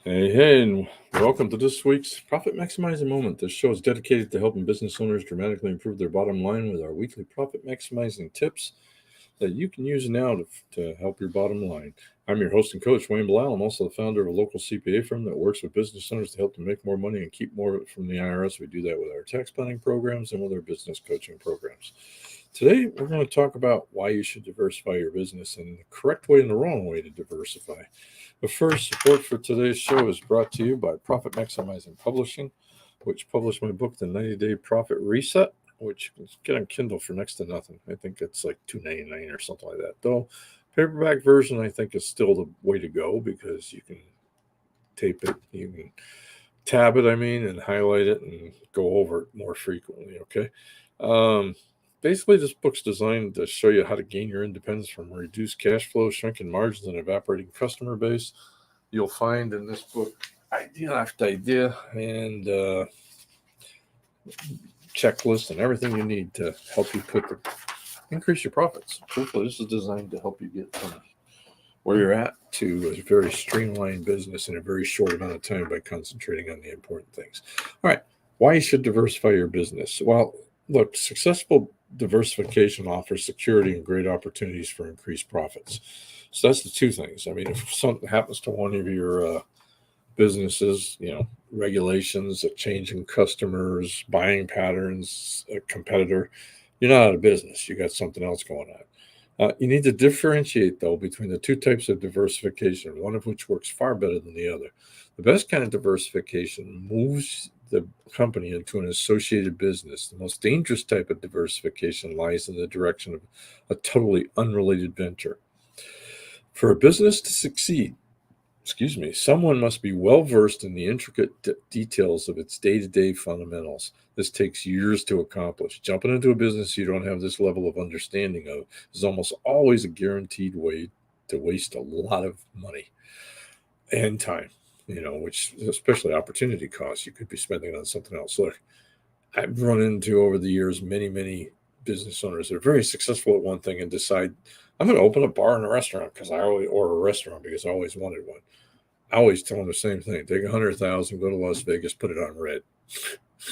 Hey, and welcome to this week's Profit Maximizing Moment. This show is dedicated to helping business owners dramatically improve their bottom line with our weekly profit maximizing tips that you can use now to help your bottom line. I'm your host and coach, Wayne Bilal. I'm also the founder of a local CPA firm that works with business owners to help them make more money and keep more of it from the IRS. We do that with our tax planning programs and with our business coaching programs. Today, we're going to talk about why you should diversify your business and the correct way and the wrong way to diversify. But first, support for today's show is brought to you by Profit Maximizing Publishing, which published my book, The 90-Day Profit Reset, which you can get on Kindle for next to nothing. I think it's like $2.99 or something like that. Though paperback version, I think, is still the way to go because you can tape it, you can tab it, and highlight it and go over it more frequently. Okay. Basically, this book's designed to show you how to gain your independence from reduced cash flow, shrinking margins, and evaporating customer base. You'll find in this book idea after idea and checklist and everything you need to help you increase your profits. Hopefully, this is designed to help you get from where you're at to a very streamlined business in a very short amount of time by concentrating on the important things. All right, why you should diversify your business? Well, look, successful diversification offers security and great opportunities for increased profits. So that's the two things. If something happens to one of your businesses, regulations, a change in customers, buying patterns, a competitor, you're not out of business. You got something else going on. You need to differentiate, though, between the two types of diversification, one of which works far better than the other. The best kind of diversification moves the company into an associated business. The most dangerous type of diversification lies in the direction of a totally unrelated venture. For a business to succeed, someone must be well versed in the intricate details of its day-to-day fundamentals. This takes years to accomplish. Jumping into a business you don't have this level of understanding of is almost always a guaranteed way to waste a lot of money and time, which especially opportunity costs you could be spending on something else. Look, I've run into over the years many business owners that are very successful at one thing and decide, I'm going to open a bar and a restaurant because I always wanted one. I always tell them the same thing. Take $100,000, go to Las Vegas, put it on red.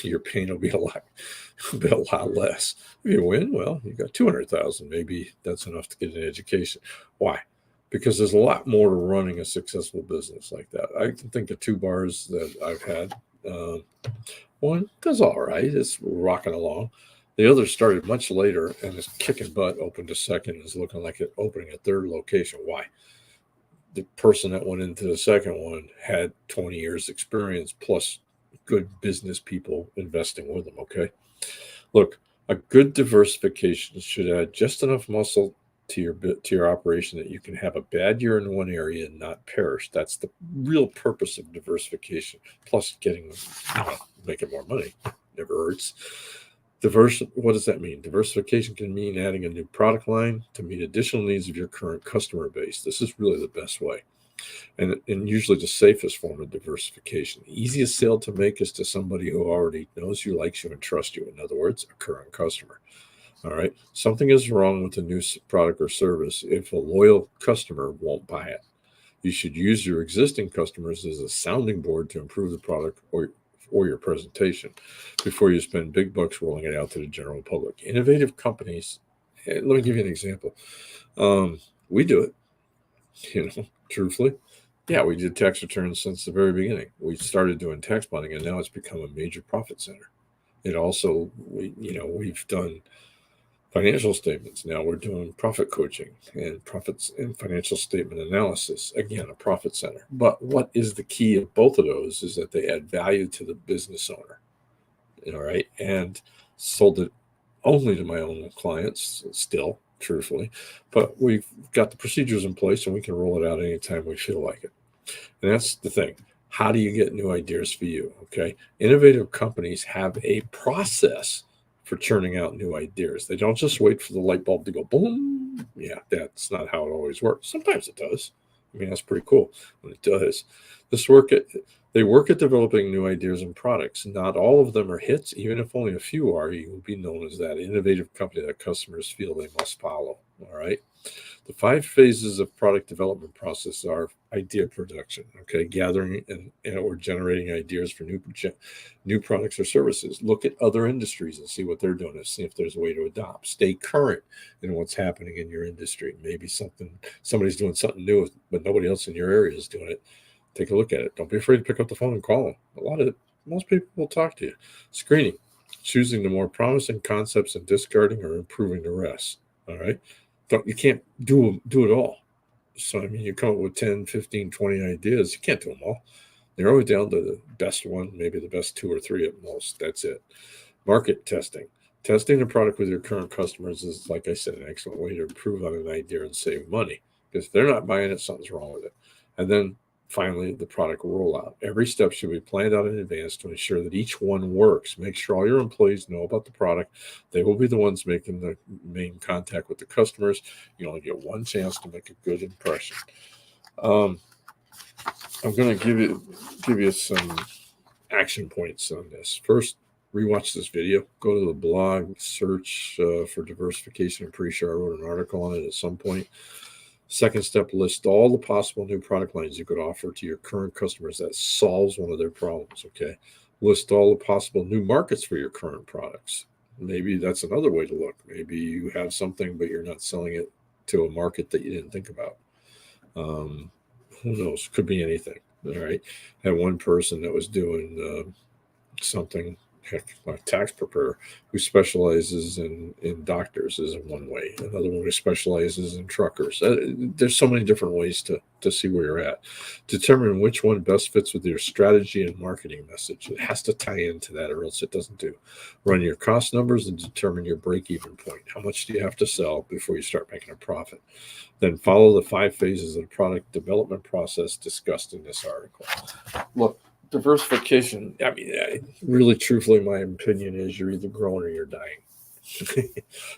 Your pain will be a lot less. If you win, well, you got 200,000. Maybe that's enough to get an education. Why? Because there's a lot more to running a successful business like that. I can think of two bars that I've had. One does all right. It's rocking along. The other started much later and is kicking butt, opened a second, and is looking like it opening a third location. Why? The person that went into the second one had 20 years experience plus good business people investing with them. Okay. Look, a good diversification should add just enough muscle to your operation that you can have a bad year in one area and not perish. That's the real purpose of diversification. Plus making more money never hurts. What does that mean? Diversification can mean adding a new product line to meet additional needs of your current customer base. This is really the best way. And usually the safest form of diversification. The easiest sale to make is to somebody who already knows you, likes you, and trusts you. In other words, a current customer. All right. Something is wrong with a new product or service if a loyal customer won't buy it. You should use your existing customers as a sounding board to improve the product or your presentation before you spend big bucks rolling it out to the general public. Innovative companies, let me give you an example. We do it, truthfully. Yeah, we did tax returns since the very beginning. We started doing tax planning, and now it's become a major profit center. It also, we've done financial statements. Now we're doing profit coaching and profits and financial statement analysis. Again, a profit center. But what is the key of both of those is that they add value to the business owner. All right. And sold it only to my own clients still, truthfully. But we've got the procedures in place and we can roll it out anytime we feel like it. And that's the thing. How do you get new ideas for you? Okay. Innovative companies have a process for churning out new ideas. They don't just wait for the light bulb to go boom. Yeah, that's not how it always works. Sometimes it does. That's pretty cool when it does. They work at developing new ideas and products. Not all of them are hits. Even if only a few are, you will be known as that innovative company that customers feel they must follow. All right. The 5 phases of product development process are idea production, okay, gathering and or generating ideas for new products or services. Look at other industries and see what they're doing and see if there's a way to adopt. Stay current in what's happening in your industry. Maybe somebody's doing something new, but nobody else in your area is doing it. Take a look at it. Don't be afraid to pick up the phone and call them. Most people will talk to you. Screening, choosing the more promising concepts and discarding or improving the rest. All right. You can't do it all. So, I mean, you come up with 10, 15, 20 ideas. You can't do them all. They're always down to the best one, maybe the best 2 or 3 at most. That's it. Market testing. Testing the product with your current customers is, like I said, an excellent way to improve on an idea and save money. Because if they're not buying it, something's wrong with it. And then finally, the product rollout. Every step should be planned out in advance to ensure that each one works. Make sure all your employees know about the product. They will be the ones making the main contact with the customers. You only get one chance to make a good impression. I'm going to give you some action points on this. First, rewatch this video. Go to the blog, search for diversification. I'm pretty sure I wrote an article on it at some point. Second step, list all the possible new product lines you could offer to your current customers that solves one of their problems, okay? List all the possible new markets for your current products. Maybe that's another way to look. Maybe you have something, but you're not selling it to a market that you didn't think about. Who knows? Could be anything, all right? I had one person that was doing something, a tax preparer who specializes in doctors is one way. Another one who specializes in truckers. There's so many different ways to see where you're at. Determine which one best fits with your strategy and marketing message. It has to tie into that or else it doesn't do. Run your cost numbers and determine your break-even point. How much do you have to sell before you start making a profit? Then follow the 5 phases of the product development process discussed in this article. Look, diversification, I mean, really, truthfully, my opinion is you're either growing or you're dying.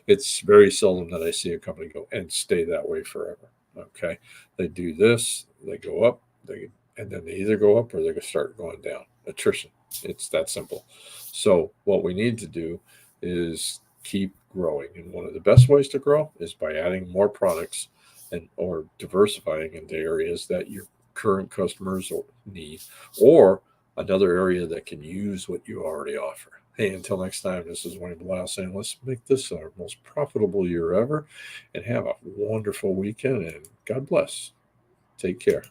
It's very seldom that I see a company go and stay that way forever. Okay. They do this, they go up, and then they either go up or they start going down. Attrition. It's that simple. So what we need to do is keep growing. And one of the best ways to grow is by adding more products or diversifying into areas that your current customers need, or another area that can use what you already offer. Hey, until next time, this is Wayne Blau saying, let's make this our most profitable year ever and have a wonderful weekend, and God bless. Take care.